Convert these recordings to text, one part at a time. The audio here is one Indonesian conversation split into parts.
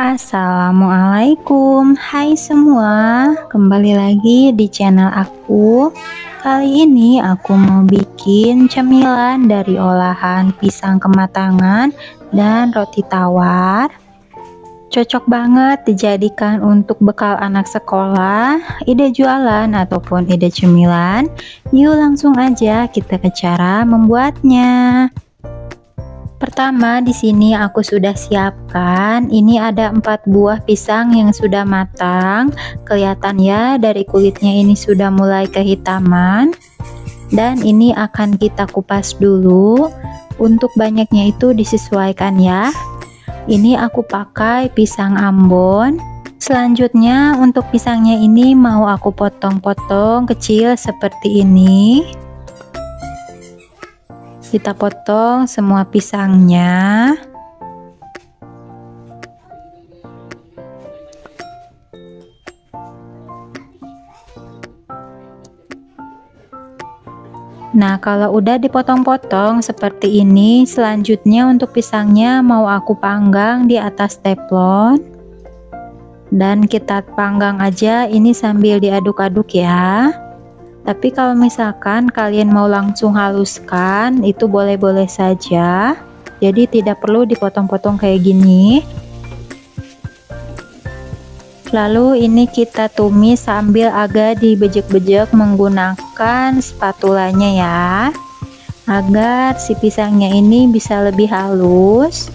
Assalamualaikum, hai semua, kembali lagi di channel aku. Kali ini aku mau bikin cemilan dari olahan pisang kematangan dan roti tawar. Cocok banget dijadikan untuk bekal anak sekolah, ide jualan ataupun ide cemilan. Yuk langsung aja kita ke cara membuatnya. Pertama, di sini aku sudah siapkan. Ini ada 4 buah pisang yang sudah matang. Kelihatan ya, dari kulitnya ini sudah mulai kehitaman. Dan ini akan kita kupas dulu. Untuk banyaknya itu disesuaikan ya. Ini aku pakai pisang Ambon. Selanjutnya untuk pisangnya ini mau aku potong-potong kecil seperti ini. Kita potong semua pisangnya. Nah, kalau udah dipotong-potong seperti ini, selanjutnya untuk pisangnya mau aku panggang di atas teflon. Dan kita panggang aja ini sambil diaduk-aduk ya. Tapi kalau misalkan kalian mau langsung haluskan, itu boleh-boleh saja. Jadi tidak perlu dipotong-potong kayak gini. Lalu ini kita tumis sambil agak dibejek-bejek menggunakan spatulanya ya. Agar si pisangnya ini bisa lebih halus.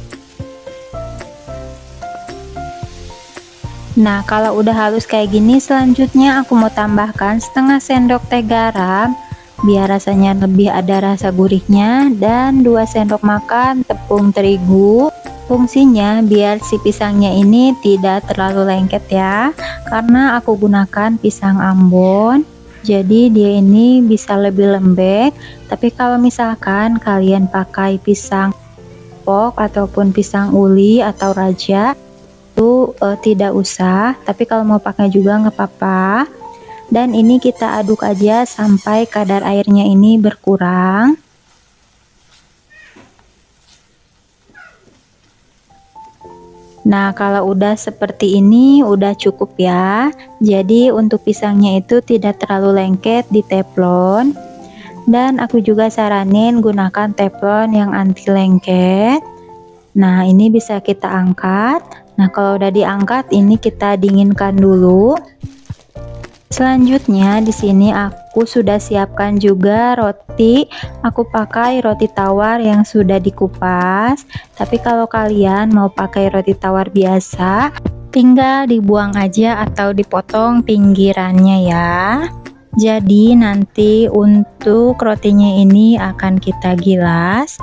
Nah, kalau udah halus kayak gini, selanjutnya aku mau tambahkan setengah sendok teh garam biar rasanya lebih ada rasa gurihnya, dan 2 sendok makan tepung terigu. Fungsinya biar si pisangnya ini tidak terlalu lengket ya, karena aku gunakan pisang Ambon. Jadi dia ini bisa lebih lembek. Tapi kalau misalkan kalian pakai pisang pok ataupun pisang uli atau raja, itu tidak usah, tapi kalau mau pakai juga nggak apa-apa. Dan ini kita aduk aja sampai kadar airnya ini berkurang. Nah, kalau udah seperti ini udah cukup ya. Jadi untuk pisangnya itu tidak terlalu lengket di teflon. Dan aku juga saranin gunakan teflon yang anti lengket. Nah, ini bisa kita angkat. Nah, kalau udah diangkat, ini kita dinginkan dulu. Selanjutnya di sini aku sudah siapkan juga roti. Aku pakai roti tawar yang sudah dikupas. Tapi kalau kalian mau pakai roti tawar biasa, tinggal dibuang aja atau dipotong pinggirannya ya. Jadi nanti untuk rotinya ini akan kita gilas.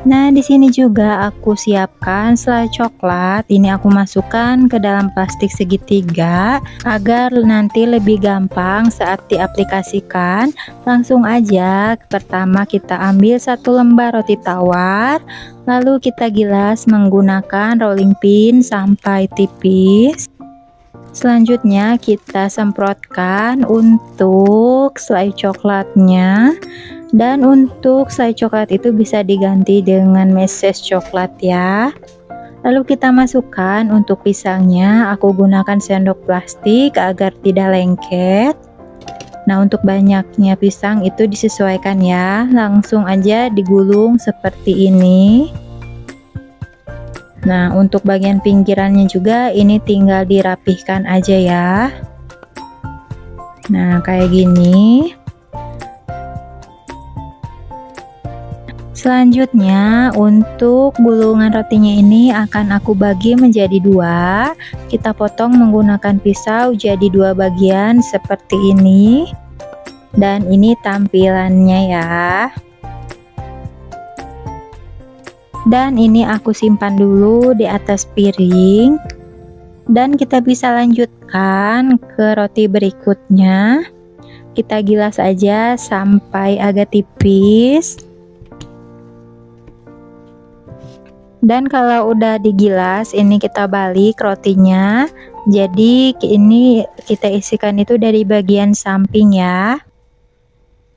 Nah, di sini juga aku siapkan selai coklat. Ini aku masukkan ke dalam plastik segitiga agar nanti lebih gampang saat diaplikasikan. Langsung aja, pertama kita ambil 1 lembar roti tawar, lalu kita gilas menggunakan rolling pin sampai tipis. Selanjutnya kita semprotkan untuk selai coklatnya. Dan untuk selai coklat itu bisa diganti dengan meses coklat ya. Lalu kita masukkan untuk pisangnya, aku gunakan sendok plastik agar tidak lengket. Nah, untuk banyaknya pisang itu disesuaikan ya, langsung aja digulung seperti ini. Nah, untuk bagian pinggirannya juga ini tinggal dirapihkan aja ya. Nah, kayak gini. Selanjutnya untuk gulungan rotinya ini akan aku bagi menjadi 2. Kita potong menggunakan pisau jadi 2 bagian seperti ini. Dan ini tampilannya ya. Dan ini aku simpan dulu di atas piring. Dan kita bisa lanjutkan ke roti berikutnya. Kita gilas aja sampai agak tipis. Dan kalau udah digilas, ini kita balik rotinya. Jadi ini kita isikan itu dari bagian samping ya.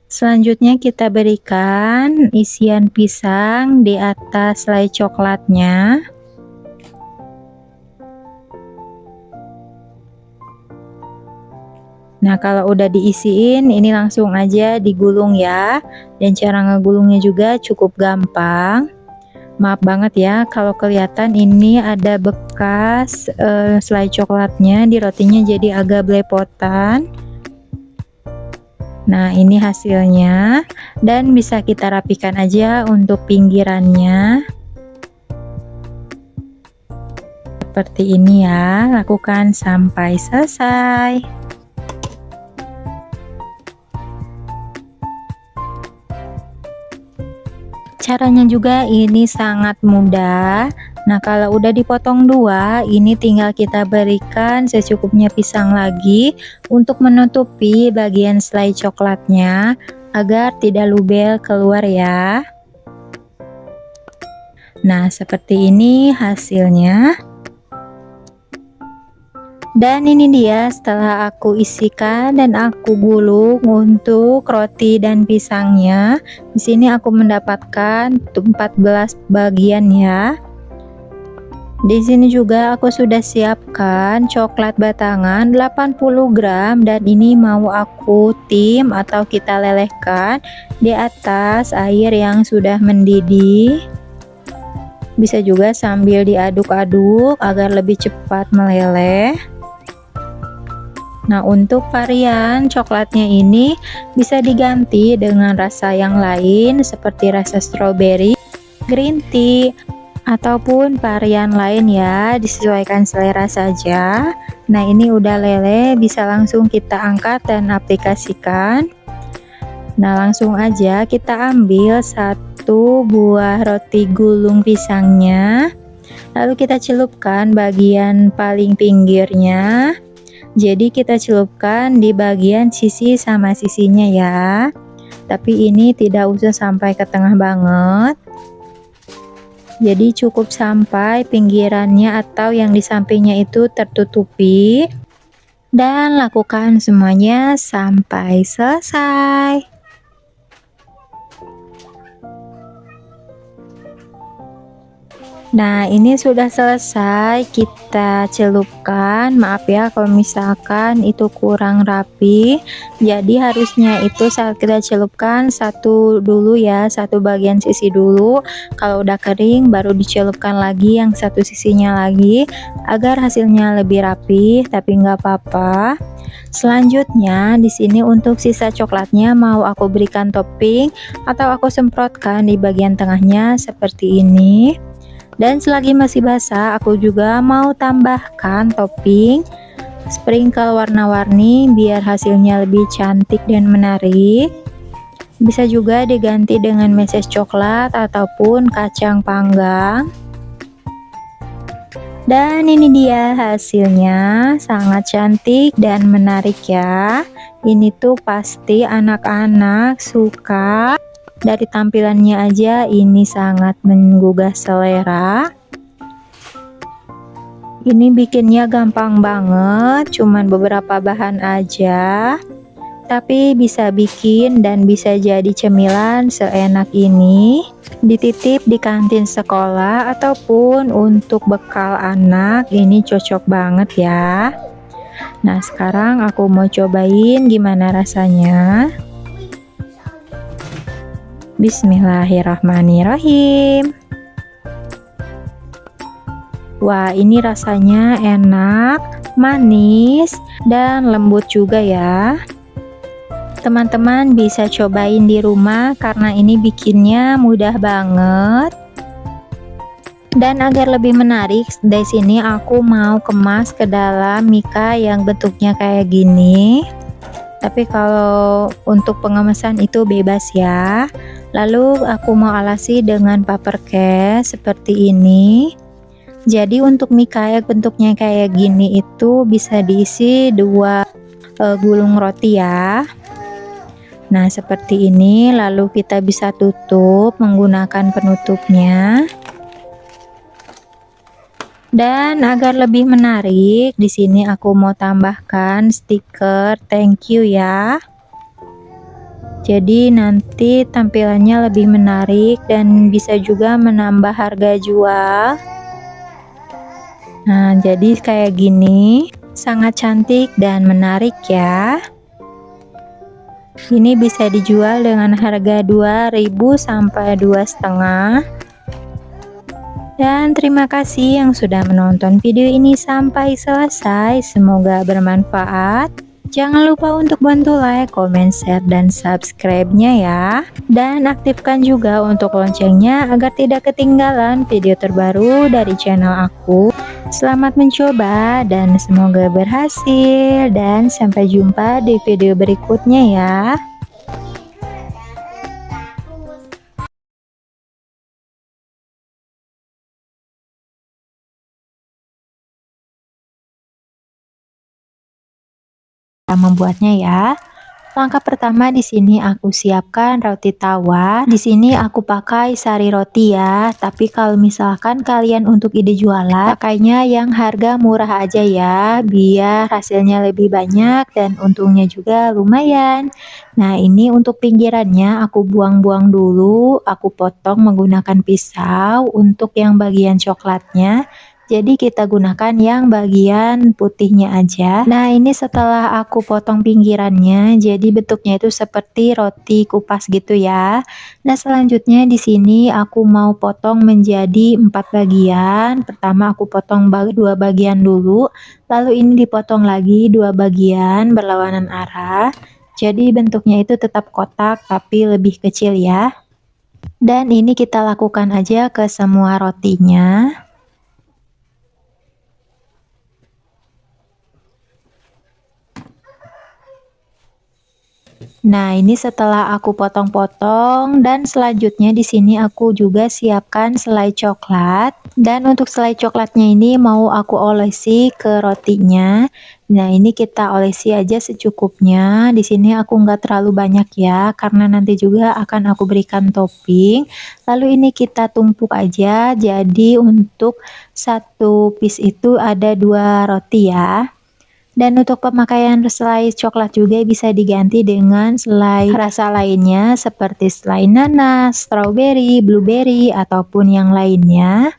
Selanjutnya kita berikan isian pisang di atas selai coklatnya. Nah, kalau udah diisiin, ini langsung aja digulung ya. Dan cara ngegulungnya juga cukup gampang. Maaf banget ya kalau kelihatan ini ada bekas selai coklatnya di rotinya, jadi agak belepotan. Nah, ini hasilnya, dan bisa kita rapikan aja untuk pinggirannya. Seperti ini ya, lakukan sampai selesai. Caranya juga ini sangat mudah. Nah, kalau udah dipotong dua, ini tinggal kita berikan secukupnya pisang lagi untuk menutupi bagian selai coklatnya agar tidak luber keluar ya. Nah, seperti ini hasilnya. Dan ini dia setelah aku isikan dan aku gulung untuk roti dan pisangnya. Di sini aku mendapatkan 14 bagian ya. Di sini juga aku sudah siapkan coklat batangan 80 gram, dan ini mau aku tim atau kita lelehkan di atas air yang sudah mendidih. Bisa juga sambil diaduk-aduk agar lebih cepat meleleh. Nah, untuk varian coklatnya ini bisa diganti dengan rasa yang lain seperti rasa strawberry, green tea, ataupun varian lain ya, disesuaikan selera saja. Nah, ini udah leleh, bisa langsung kita angkat dan aplikasikan. Nah, langsung aja kita ambil satu buah roti gulung pisangnya, lalu kita celupkan bagian paling pinggirnya. Jadi kita celupkan di bagian sisi sama sisinya ya, tapi ini tidak usah sampai ke tengah banget. Jadi cukup sampai pinggirannya atau yang di sampingnya itu tertutupi, dan lakukan semuanya sampai selesai. Nah, ini sudah selesai kita celupkan. Maaf ya kalau misalkan itu kurang rapi, jadi harusnya itu saat kita celupkan satu dulu ya, satu bagian sisi dulu. Kalau udah kering baru dicelupkan lagi yang satu sisinya lagi agar hasilnya lebih rapi, tapi nggak apa-apa. Selanjutnya di sini untuk sisa coklatnya mau aku berikan topping atau aku semprotkan di bagian tengahnya seperti ini. Dan selagi masih basah, aku juga mau tambahkan topping sprinkle warna-warni biar hasilnya lebih cantik dan menarik. Bisa juga diganti dengan meses coklat ataupun kacang panggang. Dan ini dia hasilnya, sangat cantik dan menarik ya. Ini tuh pasti anak-anak suka. Dari tampilannya aja ini sangat menggugah selera. Ini bikinnya gampang banget, cuman beberapa bahan aja, tapi bisa bikin dan bisa jadi cemilan seenak ini, dititip di kantin sekolah ataupun untuk bekal anak. Ini cocok banget ya. Nah, sekarang aku mau cobain gimana rasanya. Bismillahirrahmanirrahim. Wah, ini rasanya enak, manis, dan lembut juga ya. Teman-teman bisa cobain di rumah karena ini bikinnya mudah banget. Dan agar lebih menarik, dari sini aku mau kemas ke dalam mika yang bentuknya kayak gini. Tapi kalau untuk pengemasan itu bebas ya. Lalu aku mau alasi dengan paper cash seperti ini. Jadi untuk mika yang bentuknya kayak gini itu bisa diisi 2 gulung roti ya. Nah, seperti ini. Lalu kita bisa tutup menggunakan penutupnya. Dan agar lebih menarik, di sini aku mau tambahkan stiker thank you ya. Jadi nanti tampilannya lebih menarik dan bisa juga menambah harga jual. Nah, jadi kayak gini, sangat cantik dan menarik ya. Ini bisa dijual dengan harga 2.000 sampai 2,5. Dan terima kasih yang sudah menonton video ini sampai selesai. Semoga bermanfaat. Jangan lupa untuk bantu like, comment, share, dan subscribe-nya ya. Dan aktifkan juga untuk loncengnya agar tidak ketinggalan video terbaru dari channel aku. Selamat mencoba dan semoga berhasil. Dan sampai jumpa di video berikutnya ya. Membuatnya ya. Langkah pertama di sini aku siapkan roti tawar. Di sini aku pakai sari roti ya. Tapi kalau misalkan kalian untuk ide jualan, pakainya yang harga murah aja ya, biar hasilnya lebih banyak dan untungnya juga lumayan. Nah, ini untuk pinggirannya aku buang-buang dulu, aku potong menggunakan pisau untuk yang bagian coklatnya. Jadi kita gunakan yang bagian putihnya aja. Nah, ini setelah aku potong pinggirannya, jadi bentuknya itu seperti roti kupas gitu ya. Nah, selanjutnya di sini aku mau potong menjadi 4 bagian. Pertama aku potong 2 bagian dulu, lalu ini dipotong lagi 2 bagian berlawanan arah. Jadi bentuknya itu tetap kotak tapi lebih kecil ya. Dan ini kita lakukan aja ke semua rotinya. Nah, ini setelah aku potong-potong dan selanjutnya di sini aku juga siapkan selai coklat. Dan untuk selai coklatnya ini mau aku olesi ke rotinya. Nah, ini kita olesi aja secukupnya. Di sini aku nggak terlalu banyak ya, karena nanti juga akan aku berikan topping. Lalu ini kita tumpuk aja. Jadi untuk satu piece itu ada 2 roti ya. Dan untuk pemakaian selai coklat juga bisa diganti dengan selai rasa lainnya seperti selai nanas, strawberry, blueberry, ataupun yang lainnya.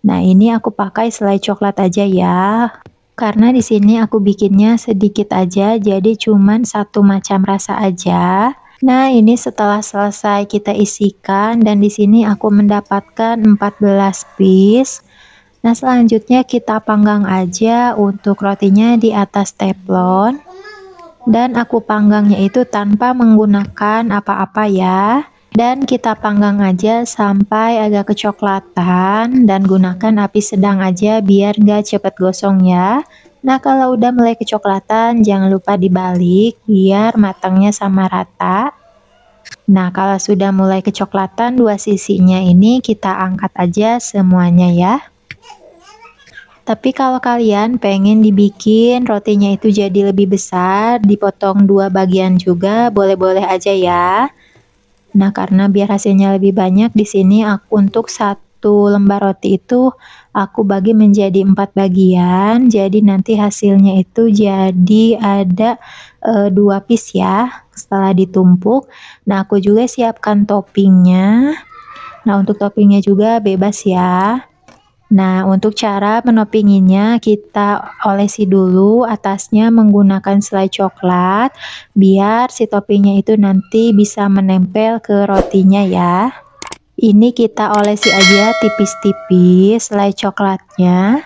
Nah, ini aku pakai selai coklat aja ya. Karena di sini aku bikinnya sedikit aja, jadi cuman satu macam rasa aja. Nah, ini setelah selesai kita isikan dan di sini aku mendapatkan 14 piece. Nah, selanjutnya kita panggang aja untuk rotinya di atas teflon. Dan aku panggangnya itu tanpa menggunakan apa-apa ya. Dan kita panggang aja sampai agak kecoklatan dan gunakan api sedang aja biar nggak cepet gosong ya. Nah, kalau udah mulai kecoklatan jangan lupa dibalik biar matangnya sama rata. Nah, kalau sudah mulai kecoklatan dua sisinya ini kita angkat aja semuanya ya. Tapi kalau kalian pengen dibikin rotinya itu jadi lebih besar, dipotong 2 bagian juga boleh-boleh aja ya. Nah, karena biar hasilnya lebih banyak di sini aku untuk satu lembar roti itu aku bagi menjadi 4 bagian. Jadi nanti hasilnya itu jadi ada 2 piece ya setelah ditumpuk. Nah, aku juga siapkan toppingnya. Nah, untuk toppingnya juga bebas ya. Nah, untuk cara menopinginya kita olesi dulu atasnya menggunakan selai coklat biar si toppingnya itu nanti bisa menempel ke rotinya ya. Ini kita olesi aja tipis-tipis selai coklatnya.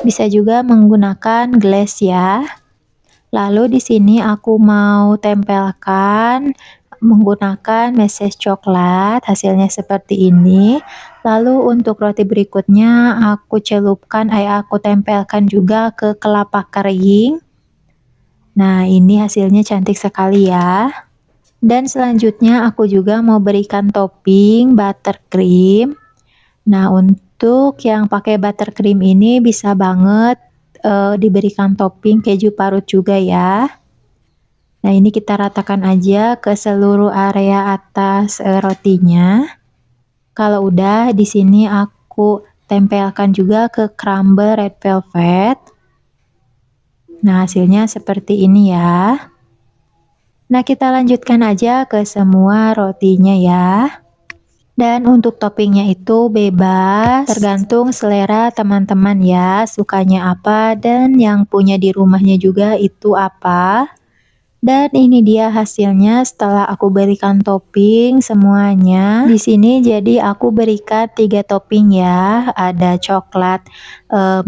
Bisa juga menggunakan gelas ya. Lalu di sini aku mau tempelkan menggunakan meses coklat, hasilnya seperti ini. Lalu untuk roti berikutnya aku celupkan, aku tempelkan juga ke kelapa kering. Nah, ini hasilnya cantik sekali ya. Dan selanjutnya aku juga mau berikan topping buttercream. Nah, untuk yang pakai buttercream ini bisa banget diberikan topping keju parut juga ya. Nah, ini kita ratakan aja ke seluruh area atas rotinya. Kalau udah di sini aku tempelkan juga ke crumble red velvet. Nah, hasilnya seperti ini ya. Nah, kita lanjutkan aja ke semua rotinya ya. Dan untuk toppingnya itu bebas, tergantung selera teman-teman ya, sukanya apa dan yang punya di rumahnya juga itu apa. Dan ini dia hasilnya setelah aku berikan topping semuanya. Di sini jadi aku berikan 3 topping ya. Ada coklat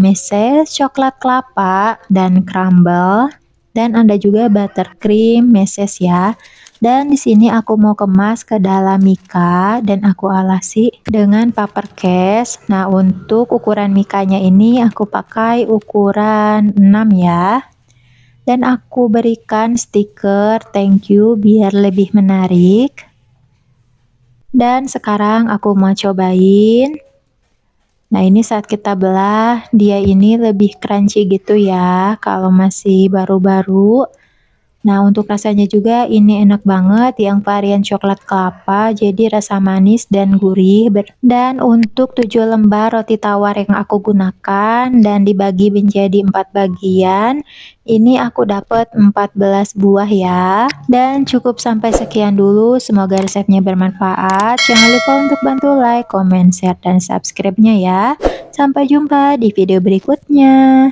meses, coklat kelapa, dan crumble. Dan ada juga buttercream meses ya. Dan di sini aku mau kemas ke dalam mika dan aku alasi dengan paper case. Nah, untuk ukuran mikanya ini aku pakai ukuran 6 ya. Dan aku berikan stiker thank you biar lebih menarik. Dan sekarang aku mau cobain. Nah, ini saat kita belah, dia ini lebih crunchy gitu ya, kalau masih baru-baru. Nah, untuk rasanya juga ini enak banget yang varian coklat kelapa, jadi rasa manis dan gurih. Dan untuk 7 lembar roti tawar yang aku gunakan dan dibagi menjadi 4 bagian, ini aku dapat 14 buah ya. Dan cukup sampai sekian dulu, semoga resepnya bermanfaat. Jangan lupa untuk bantu like, comment, share, dan subscribe-nya ya. Sampai jumpa di video berikutnya.